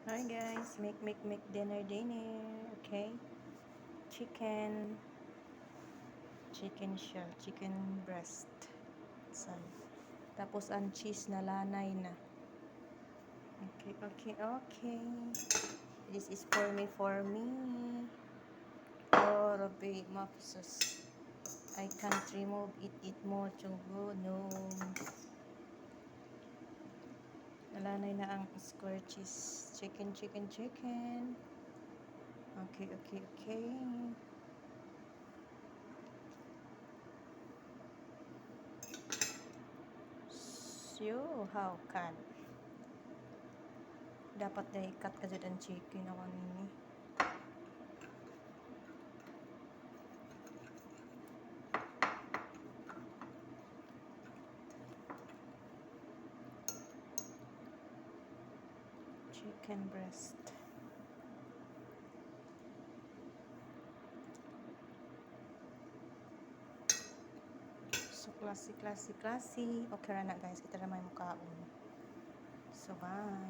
Hi guys, make dinner. Okay, chicken siya, chicken breast. San. Tapos ang cheese na lanay na. Okay. This is for me. Oh, Robby, mapsos. I can't remove it more chunggo, no. Nalanay na ang square cheese. Chicken. Okay. So, how can? Dapat na i-cut ka dyan ang chicken ako nini. Chicken breast. So, classy. Okay na guys. Kita na may mukhaon. So, bye.